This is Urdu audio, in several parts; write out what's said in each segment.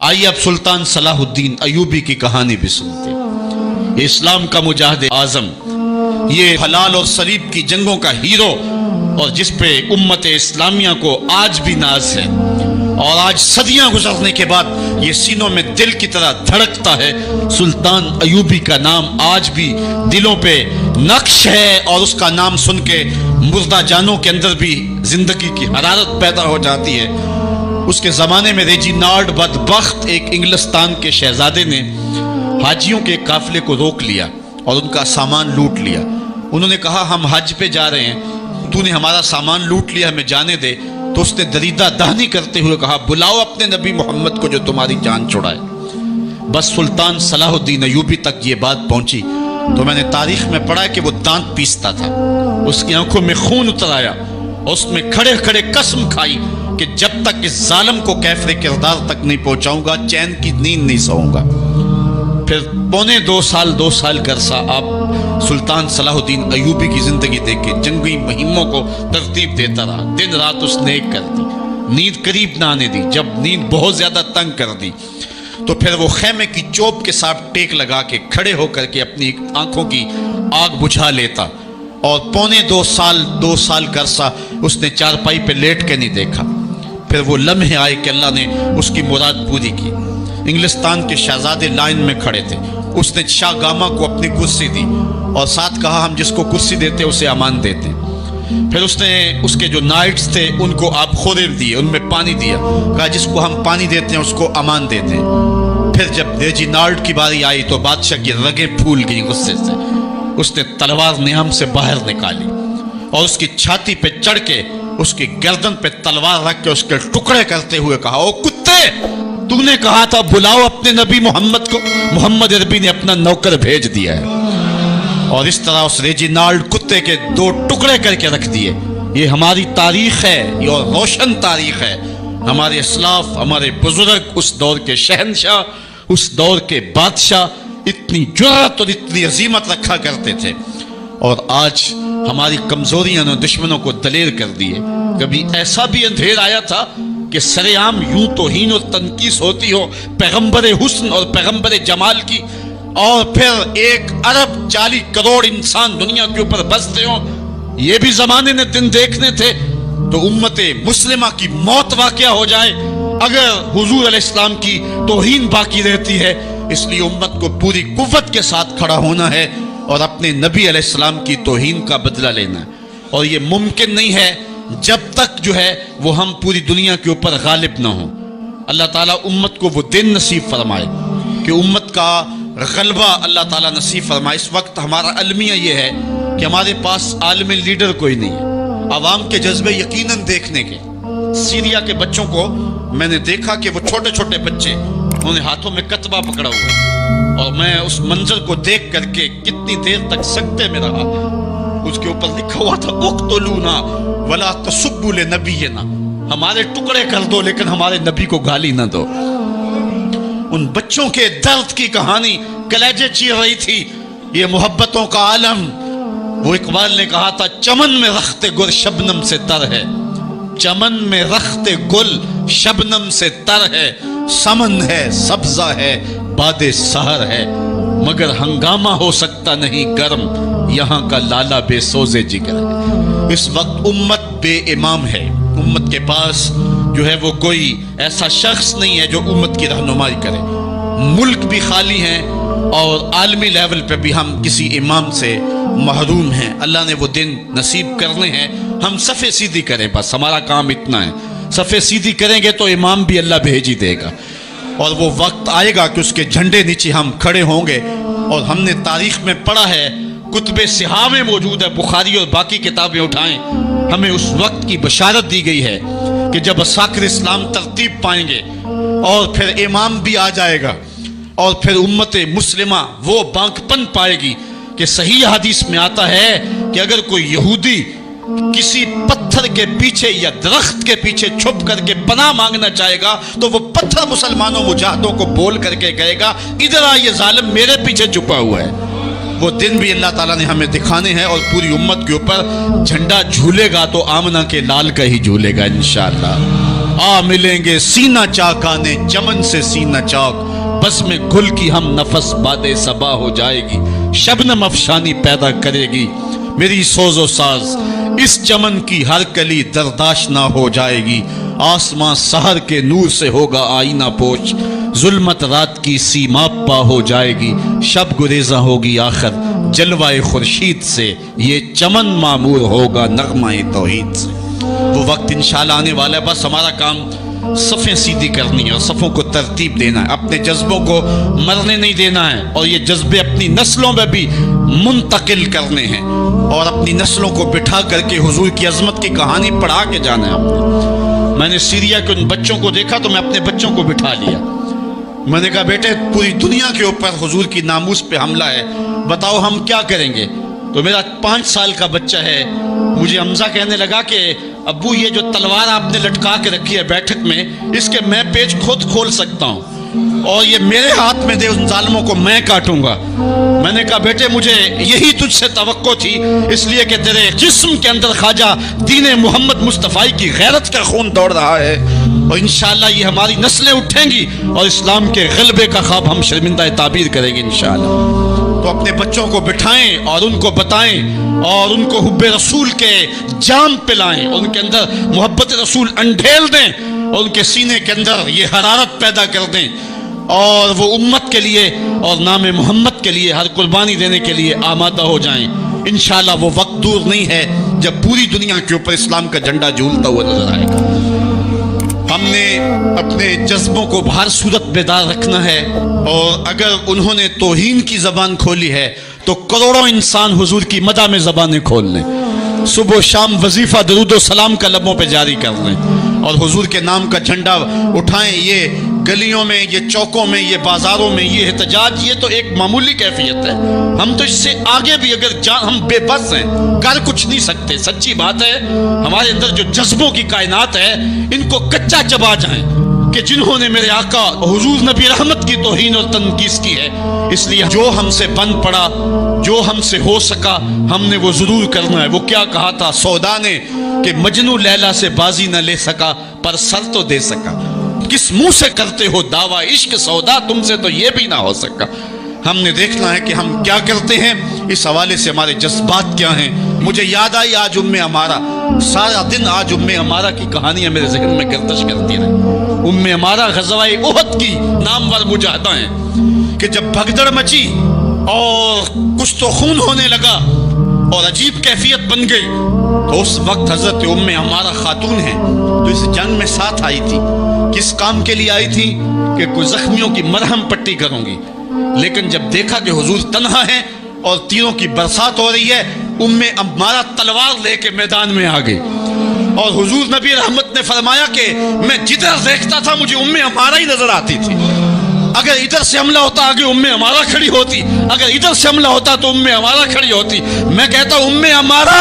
آئیے اب سلطان صلاح الدین ایوبی کی کہانی بھی سنتے ہیں۔ یہ اسلام کا مجاہد اعظم، یہ حلال اور صلیب کی جنگوں کا ہیرو، اور جس پہ امت اسلامیہ کو آج بھی ناز ہے، اور آج صدیاں گزرنے کے بعد یہ سینوں میں دل کی طرح دھڑکتا ہے۔ سلطان ایوبی کا نام آج بھی دلوں پہ نقش ہے، اور اس کا نام سن کے مردہ جانوں کے اندر بھی زندگی کی حرارت پیدا ہو جاتی ہے۔ اس کے زمانے میں ریجینالڈ بدبخت ایک انگلستان کے شہزادے نے حاجیوں کے قافلے کو روک لیا اور ان کا سامان لوٹ لیا۔ انہوں نے کہا ہم حج پہ جا رہے ہیں، تو نے ہمارا سامان لوٹ لیا، ہمیں جانے دے۔ تو اس نے دریدہ دہنی کرتے ہوئے کہا بلاؤ اپنے نبی محمد کو جو تمہاری جان چھڑائے۔ بس سلطان صلاح الدین ایوبی تک یہ بات پہنچی تو میں نے تاریخ میں پڑھا کہ وہ دانت پیستا تھا، اس کی آنکھوں میں خون اتر آیا اور اس میں کھڑے کھڑے قسم کھائی کہ جب تک اس ظالم کو کیفر کردار تک نہیں پہنچاؤں گا چین کی نیند نہیں سوؤں گا۔ پھر پونے دو سال کا عرصہ آپ سلطان صلاح الدین ایوبی کی زندگی دیکھ کے جنگی مہموں کو ترتیب دیتا رہا، دن رات اس نے ایک کر دی، نیند قریب نہ آنے دی۔ جب نیند بہت زیادہ تنگ کر دی تو پھر وہ خیمے کی چوب کے ساتھ ٹیک لگا کے کھڑے ہو کر کے اپنی آنکھوں کی آگ بجھا لیتا، اور پونے دو سال کا عرصہ اس نے چارپائی پہ لیٹ کے نہیں دیکھا۔ پھر وہ لمحے آئے کہ اللہ نے اس کی مراد پوری کی۔ انگلستان کے شہزادے لائن میں کھڑے تھے، اس نے شاہ گاما کو اپنی کرسی دی اور ساتھ کہا ہم جس کو کرسی دیتے اسے امان دیتے۔ پھر اس نے اس کے جو نائٹس تھے ان کو آپ خورے دیے، ان میں پانی دیا، کہا جس کو ہم پانی دیتے ہیں اس کو امان دیتے ہیں۔ پھر جب ریجینالڈ کی باری آئی تو بادشاہ کی رگیں پھول گئیں غصے سے، اس نے تلوار نیام سے باہر نکالی اور اس کی چھاتی پہ چڑھ کے اس کی گردن پہ تلوار رکھ کے اس کے ٹکڑے کرتے ہوئے کہا او کتے، تو نے کہا تھا بلاؤ اپنے نبی محمد کو، محمد عربی نے اپنا نوکر بھیج دیا ہے۔ اور اس طرح اس ریجینالڈ کتے کے دو ٹکڑے کر کے رکھ دیے۔ یہ ہماری تاریخ ہے، یہ روشن تاریخ ہے۔ ہمارے اسلاف، ہمارے بزرگ اس دور کے شہنشاہ، اس دور کے بادشاہ اتنی جرأت اور اتنی عظیمت رکھا کرتے تھے، اور آج ہماری کمزوریاں نے دشمنوں کو دلیر کر دیے۔ کبھی ایسا بھی اندھیر آیا تھا کہ سرے عام یوں توہین اور تنقیص ہوتی ہو پیغمبر حسن اور پیغمبر جمال کی، اور پھر 1.40 کروڑ انسان دنیا کے اوپر بستے ہوں۔ یہ بھی زمانے نے دن دیکھنے تھے تو امت مسلمہ کی موت واقع ہو جائے اگر حضور علیہ السلام کی توہین باقی رہتی ہے۔ اس لیے امت کو پوری قوت کے ساتھ کھڑا ہونا ہے اور اپنے نبی علیہ السلام کی توہین کا بدلہ لینا ہے، اور یہ ممکن نہیں ہے جب تک جو ہے وہ ہم پوری دنیا کے اوپر غالب نہ ہوں۔ اللہ تعالیٰ امت کو وہ دن نصیب فرمائے کہ امت کا غلبہ اللہ تعالیٰ نصیب فرمائے۔ اس وقت ہمارا المیہ یہ ہے کہ ہمارے پاس عالم لیڈر کوئی نہیں ہے، عوام کے جذبے یقیناً دیکھنے کے۔ سیریا کے بچوں کو میں نے دیکھا کہ وہ چھوٹے چھوٹے بچے، انہوں نے ہاتھوں میں کتبہ پکڑا ہوا ہے، اور میں اس منظر کو دیکھ کر کے کتنی دیر تک سکتے میں رہا۔ اس کے اوپر لکھا ہوا تھا اقتلونا ولا تسبوا لنبینا، ہمارے ٹکڑے کر دو لیکن ہمارے نبی کو گالی نہ دو۔ ان بچوں کے درد کی کہانی کلیجے چیر رہی تھی۔ یہ محبتوں کا عالم، وہ اقبال نے کہا تھا چمن میں رخت گل شبنم سے تر ہے، چمن میں رخت گل شبنم سے تر ہے، سمن ہے سبزہ ہے باد سحر ہے، مگر ہنگامہ ہو سکتا نہیں گرم، یہاں کا لالا بے سوزے جگر ہے۔ اس وقت امت بے امام ہے، امت کے پاس جو ہے وہ کوئی ایسا شخص نہیں ہے جو امت کی رہنمائی کرے۔ ملک بھی خالی ہیں اور عالمی لیول پہ بھی ہم کسی امام سے محروم ہیں۔ اللہ نے وہ دن نصیب کرنے ہیں، ہم صفے سیدھی کریں، بس ہمارا کام اتنا ہے۔ صفے سیدھی کریں گے تو امام بھی اللہ بھیج ہی دے گا، اور وہ وقت آئے گا کہ اس کے جھنڈے نیچے ہم کھڑے ہوں گے۔ اور ہم نے تاریخ میں پڑھا ہے، کتب صحاح میں موجود ہے، بخاری اور باقی کتابیں اٹھائیں، ہمیں اس وقت کی بشارت دی گئی ہے کہ جب اساکر اسلام ترتیب پائیں گے اور پھر امام بھی آ جائے گا، اور پھر امت مسلمہ وہ بانک پن پائے گی کہ صحیح حدیث میں آتا ہے کہ اگر کوئی یہودی کسی پتھر کے پیچھے یا درخت کے پیچھے چھپ کر کے پناہ مانگنا چاہے گا تو وہ پتھر مسلمانوں مجاہدوں کو بول کر کے کہے گا ادھر آ، یہ ظالم میرے پیچھے چھپا ہوا ہے۔ وہ دن بھی اللہ تعالیٰ نے ہمیں دکھانے ہیں، اور پوری امت کے اوپر جھنڈا جھولے گا تو آمنہ کے لال کا ہی جھولے گا انشاءاللہ۔ آ ملیں گے سینہ چاکانے چمن سے سینہ چاک، بس میں گل کی ہم نفس باد صبا ہو جائے گی، شبنم افشانی پیدا کرے گی میری سوز و ساز، اس چمن کی ہر کلی درداشت نہ ہو جائے گی، آسمان سحر کے نور سے ہوگا آئینہ پوش، ظلمت رات کی سیما پا ہو جائے گی، شب گریزاں ہوگی آخر جلوہ خورشید سے، یہ چمن معمور ہوگا نغمہ توحید سے۔ وہ وقت انشاءاللہ آنے والا ہے، بس ہمارا کام صفیں سیدھی کرنی ہے اور صفوں کو ترتیب دینا ہے، اپنے جذبوں کو مرنے نہیں دینا ہے، اور یہ جذبے اپنی نسلوں میں بھی منتقل کرنے ہیں، اور اپنی نسلوں کو بٹھا کر کے حضور کی عظمت کی کہانی پڑھا کے جانا ہے آپ نے۔ میں نے سیریا کے ان بچوں کو دیکھا تو میں اپنے بچوں کو بٹھا لیا، میں نے کہا بیٹے پوری دنیا کے اوپر حضور کی ناموس پہ حملہ ہے، بتاؤ ہم کیا کریں گے؟ تو میرا 5 سال کا بچہ ہے، مجھے حمزہ کہنے لگا کہ ابو یہ جو تلوار آپ نے لٹکا کے رکھی ہے بیٹھک میں، اس کے میں پیچ خود کھول سکتا ہوں اور یہ میرے ہاتھ میں دے، ان ظالموں کو میں کاٹوں گا۔ میں نے کہا بیٹے مجھے یہی تجھ سے توقع تھی، اس لیے کہ تیرے جسم کے اندر خواجہ دین محمد مصطفیٰ کی غیرت کا خون دوڑ رہا ہے، اور انشاءاللہ یہ ہماری نسلیں اٹھیں گی اور اسلام کے غلبے کا خواب ہم شرمندہ تعبیر کریں گے انشاءاللہ۔ تو اپنے بچوں کو بٹھائیں اور ان کو بتائیں اور ان کو حب رسول کے جام پلائیں، ان کے اندر محبت رسول انڈھیل دیں اور ان کے سینے کے اندر یہ حرارت پیدا کر دیں، اور وہ امت کے لیے اور نام محمد کے لیے ہر قربانی دینے کے لیے آمادہ ہو جائیں۔ انشاءاللہ وہ وقت دور نہیں ہے جب پوری دنیا کے اوپر اسلام کا جھنڈا جھولتا ہوا نظر آئے گا۔ ہم نے اپنے جذبوں کو ہر صورت بیدار رکھنا ہے، اور اگر انہوں نے توہین کی زبان کھولی ہے تو کروڑوں انسان حضور کی مدح میں زبانیں کھول لیں، صبح و شام وظیفہ درود و سلام کا لبوں پہ جاری کر لیں اور حضور کے نام کا جھنڈا اٹھائیں۔ یہ گلیوں میں، یہ چوکوں میں، یہ بازاروں میں یہ احتجاج، یہ تو ایک معمولی کیفیت ہے، ہم تو اس سے آگے بھی اگر ہم بے بس ہیں، کر کچھ نہیں سکتے۔ سچی بات ہے، ہمارے اندر جو جذبوں کی کائنات ہے ان کو کچا چبا جائیں کہ جنہوں نے میرے آقا حضور نبی رحمت کی توہین اور تنقیص کی ہے، اس لیے جو ہم سے بن پڑا، جو ہم سے ہو سکا ہم نے وہ ضرور کرنا ہے۔ وہ کیا کہا تھا سودا نے کہ مجنو لیلا سے بازی نہ لے سکا پر سر تو دے سکا، کس منہ سے کرتے ہو دعویٰ عشق سودا، تم سے تو یہ بھی نہ ہو سکا۔ ہم نے دیکھنا ہے کہ ہم کیا کرتے ہیں، اس حوالے سے ہمارے جذبات کیا ہیں۔ مجھے یاد آئی آج عمارہ، سارا دن آج عمارہ کی کہانیاں میرے ذہن میں گردش کرتی رہی۔ عمارہ غزوہ احد کی نامور مجاہدہ ہیں کہ جب بھگدڑ مچی اور کچھ تو خون ہونے لگا اور عجیب کیفیت بن گئی، تو اس وقت حضرت عمارہ خاتون ہیں جو اس جنگ میں ساتھ آئی تھی، کس کام کے لیے آئی تھی کہ کوئی زخمیوں کی مرہم پٹی کروں گی، لیکن جب دیکھا کہ حضور تنہا ہیں اور تیروں کی برسات ہو رہی ہے، عمارہ تلوار لے کے میدان میں آ گئی، اور حضور نبی رحمت نے فرمایا کہ میں جدھر دیکھتا تھا مجھے عمارہ ہی نظر آتی تھی، اگر ادھر سے حملہ ہوتا آگے عمارہ کھڑی ہوتی، اگر ادھر سے حملہ ہوتا تو عمارہ کھڑی ہوتی۔ میں کہتا ہوں عمارہ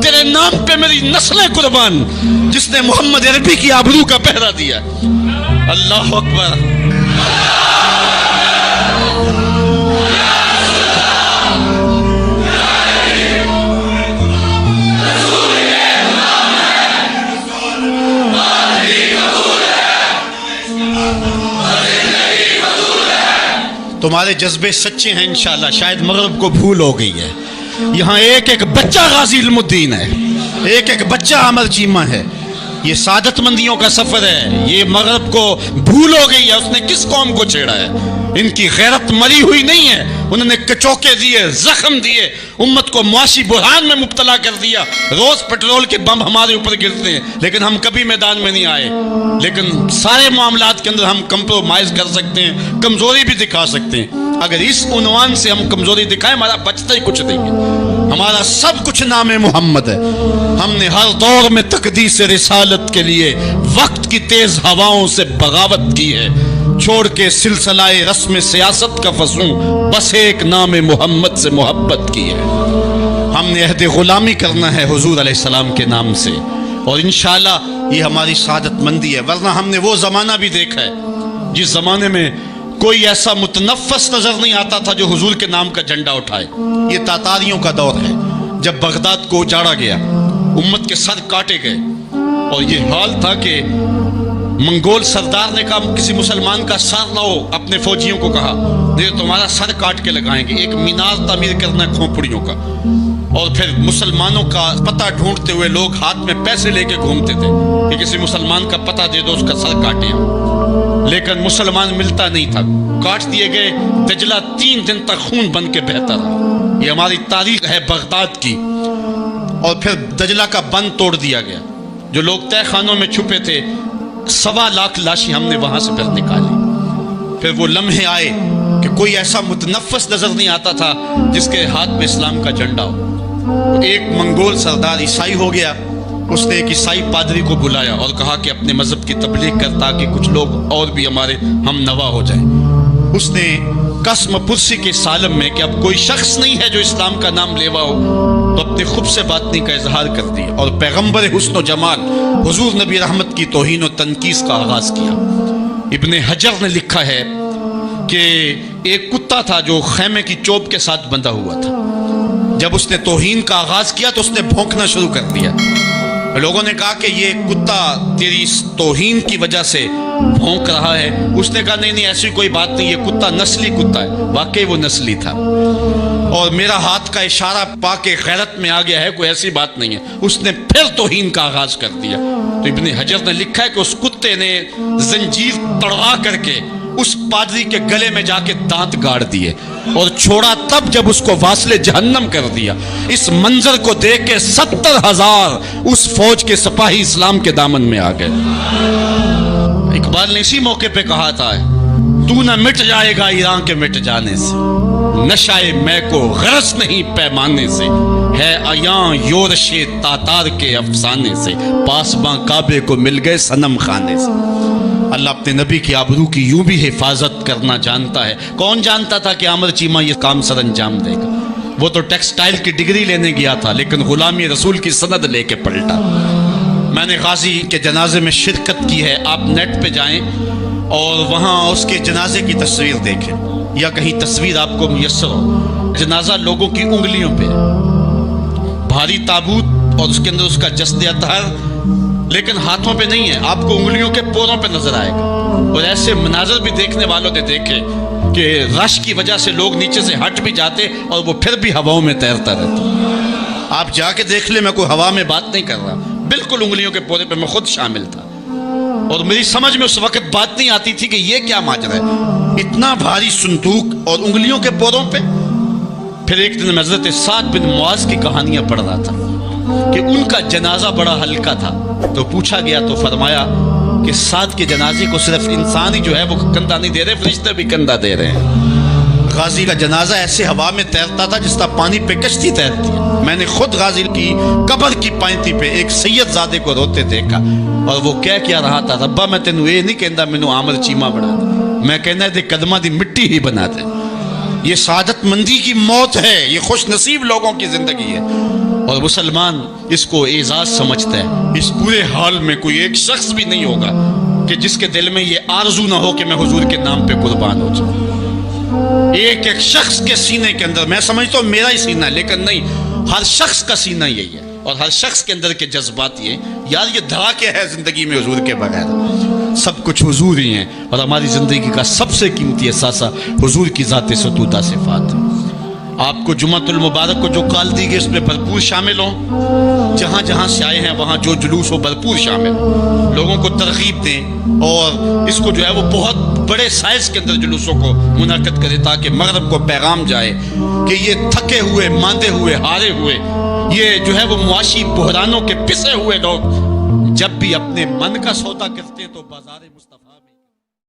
تیرے نام پہ میری نسلیں قربان، جس نے محمد عربی کی آبرو کا پہرا دیا۔ اللہ اکبر۔ تمہارے جذبے سچے ہیں انشاءاللہ، شاید مغرب کو بھول ہو گئی ہے، یہاں ایک ایک بچہ غازی علم الدین ہے، ایک ایک بچہ عمر چیمہ ہے، یہ سعادت مندیوں کا سفر ہے۔ یہ مغرب کو بھول ہو گئی ہے، اس نے کس قوم کو چھیڑا ہے؟ ان کی غیرت مری ہوئی نہیں ہے، انہوں نے کچوکے دیے، زخم دیے، امت کو معاشی بحران میں مبتلا کر دیا۔ روز پیٹرول کے بم ہمارے اوپر گرتے ہیں لیکن ہم کبھی میدان میں نہیں آئے، لیکن سارے معاملات کے اندر ہم کمپرومائز کر سکتے ہیں، کمزوری بھی دکھا سکتے ہیں۔ اگر اس عنوان سے ہم کمزوری دکھائیں ہمارا بچتا ہی کچھ نہیں ہے، ہمارا سب کچھ نام محمد ہے۔ ہم نے ہر دور میں تقدیس رسالت کے لیے وقت کی تیز ہواؤں سے بغاوت کی ہے، چھوڑ کے سلسلہ رسم سیاست کا فسوں بس ایک نام محمد سے محبت کی ہے۔ ہم نے عہد غلامی کرنا ہے حضور علیہ السلام کے نام سے، اور انشاءاللہ یہ ہماری سعادت مندی ہے۔ ورنہ ہم نے وہ زمانہ بھی دیکھا ہے جس زمانے میں کوئی ایسا متنفس نظر نہیں آتا تھا جو حضور کے نام کا جھنڈا اٹھائے۔ یہ تاتاریوں کا دور ہے، جب بغداد کو اجاڑا گیا، امت کے سر کاٹے گئے، اور یہ حال تھا کہ منگول سردار نے کہا کسی مسلمان کا سر لاؤ، اپنے فوجیوں کو کہا نہیں تمہارا سر کاٹ کے لگائیں گے. ایک مینار تعمیر کرنا ہے کھوپڑیوں کا. اور پھر مسلمانوں کا پتہ ڈھونڈتے ہوئے لوگ ہاتھ میں پیسے لے کے گھومتے تھے کہ کسی مسلمان کا پتہ دے دو، اس کا سر کاٹیں ہم. لیکن مسلمان ملتا نہیں تھا، کاٹ دیے گئے. دجلہ 3 دن تک خون بن کے بہتا رہا. یہ ہماری تاریخ ہے بغداد کی. اور پھر دجلہ کا بند توڑ دیا گیا. جو لوگ تہہ خانوں میں چھپے تھے 1.25 لاکھ لاشیں ہم نے وہاں سے پھر نکالی. پھر وہ لمحے آئے کہ کوئی ایسا متنفس نظر نہیں آتا تھا جس کے ہاتھ میں اسلام کا جھنڈا ہو. ایک منگول سردار عیسائی ہو گیا. اس نے ایک عیسائی پادری کو بلایا اور کہا کہ اپنے مذہب کی تبلیغ کر تاکہ کچھ لوگ اور بھی ہمارے ہم نوا ہو جائیں. اس نے قسم پرسی کے سالم میں کہ اب کوئی شخص نہیں ہے جو اسلام کا نام لیوا ہو، تو اپنے خب سے باطنی کا اظہار کر دیا اور پیغمبر حسن و جمال حضور نبی رحمت کی توہین و تنقیص کا آغاز کیا. ابن حجر نے لکھا ہے کہ ایک کتا تھا جو خیمے کی چوب کے ساتھ بندھا ہوا تھا. جب اس نے توہین کا آغاز کیا تو اس نے بھونکنا شروع کر دیا. لوگوں نے کہا کہ یہ کتا تیری توہین کی وجہ سے بھونک رہا ہے. اس نے کہا نہیں ایسی کوئی بات نہیں، یہ کتا نسلی کتا ہے. واقعی وہ نسلی تھا. اور میرا ہاتھ کا اشارہ پا کے غیرت میں آ گیا ہے، کوئی ایسی بات نہیں ہے. اس نے پھر توہین کا آغاز کر دیا. تو ابن حجر نے لکھا ہے کہ اس کتے نے زنجیر تڑوا کر کے اس پادری کے گلے میں جا کے دانت گاڑ دیے اور چھوڑا تب جب اس کو واصل جہنم کر دیا. اس منظر کو دیکھ کے 70,000 اس فوج کے سپاہی اسلام کے دامن میں آ گئے. اقبال نے اسی موقع پہ کہا تھا تو نہ مٹ جائے گا ایران کے مٹ جانے سے، نشائے میں کو غرض نہیں پیمانے سے، ہے عیاں یورش تاتار کے افسانے سے، پاسباں کعبے کو مل گئے صنم خانے سے. اللہ اپنے نبی کی آبرو کی یوں بھی حفاظت کرنا جانتا ہے. کون جانتا تھا کہ عامر چیمہ یہ کام سر انجام دے گا؟ وہ تو ٹیکسٹائل کی ڈگری لینے گیا تھا لیکن غلامی رسول کی سند لے کے پلٹا. میں نے غازی کے جنازے میں شرکت کی ہے. آپ نیٹ پہ جائیں اور وہاں اس کے جنازے کی تصویر دیکھیں یا کہیں تصویر آپ کو میسر ہو. جنازہ لوگوں کی انگلیوں پہ، بھاری تابوت اور اس کے اندر اس کا جسد اطہر، لیکن ہاتھوں پہ نہیں ہے، آپ کو انگلیوں کے پوروں پہ نظر آئے گا. اور ایسے مناظر بھی دیکھنے والوں نے دیکھے کہ رش کی وجہ سے لوگ نیچے سے ہٹ بھی جاتے اور وہ پھر بھی ہواؤں میں تیرتا رہتا. آپ جا کے دیکھ لیں، میں کوئی ہوا میں بات نہیں کر رہا، بالکل انگلیوں کے پورے پہ میں خود شامل تھا. اور میری سمجھ میں اس وقت بات نہیں آتی تھی کہ یہ کیا ماجرا ہے، اتنا بھاری صندوق اور انگلیوں کے پوروں پہ. پھر ایک دن میں حضرت سعد بن معاذ کی کہانیاں پڑھ رہا تھا کہ ان کا جنازہ بڑا ہلکا تھا. تو پوچھا گیا تو فرمایا کہ سعد کے جنازے کو صرف انسان ہی جو ہے وہ کندھا نہیں دے رہے، فرشتے بھی کندھا دے رہے ہیں. غازی کا جنازہ ایسے ہوا میں تیرتا تھا جس طرح پانی پہ کشتی تیرتی ہے. میں نے خود غازی کی قبر کی پائنتی پہ ایک سید زادے کو روتے دیکھا اور وہ کیا رہا تھا، ربا میں تینوں یہ نہیں کہندا مینوں عامر چیمہ بنا دے، میں کہنا ہے قدمہ دی مٹی ہی بنا دے. یہ سعادت مندی کی موت ہے، یہ خوش نصیب لوگوں کی زندگی ہے. اور مسلمان اس کو اعزاز سمجھتا ہے. اس پورے حال میں کوئی ایک شخص بھی نہیں ہوگا کہ جس کے دل میں یہ آرزو نہ ہو کہ میں حضور کے نام پہ قربان ہو جاؤں. ایک ایک شخص کے سینے کے اندر، میں سمجھتا ہوں میرا ہی سینہ ہے لیکن نہیں، ہر شخص کا سینہ یہی ہے اور ہر شخص کے اندر کے جذبات یہ یار یہ دھڑاکے ہے زندگی میں حضور کے بغیر. سب کچھ حضور ہی ہیں اور ہماری زندگی کا سب سے قیمتی اثاثہ حضور کی ذات ستودہ صفات. آپ کو جمعۃ المبارک کو جو کال دی گئی اس میں بھرپور شامل ہوں، جہاں جہاں سے آئے ہیں وہاں جو جلوس ہو بھرپور شامل ہوں، لوگوں کو ترغیب دیں اور اس کو جو ہے وہ بہت بڑے سائز کے اندر جلوسوں کو منعقد کرے تاکہ مغرب کو پیغام جائے کہ یہ تھکے ہوئے، ماندے ہوئے، ہارے ہوئے، یہ جو ہے وہ معاشی بحرانوں کے پسے ہوئے لوگ جب بھی اپنے من کا سودا کرتے ہیں تو بازار مصطفیٰ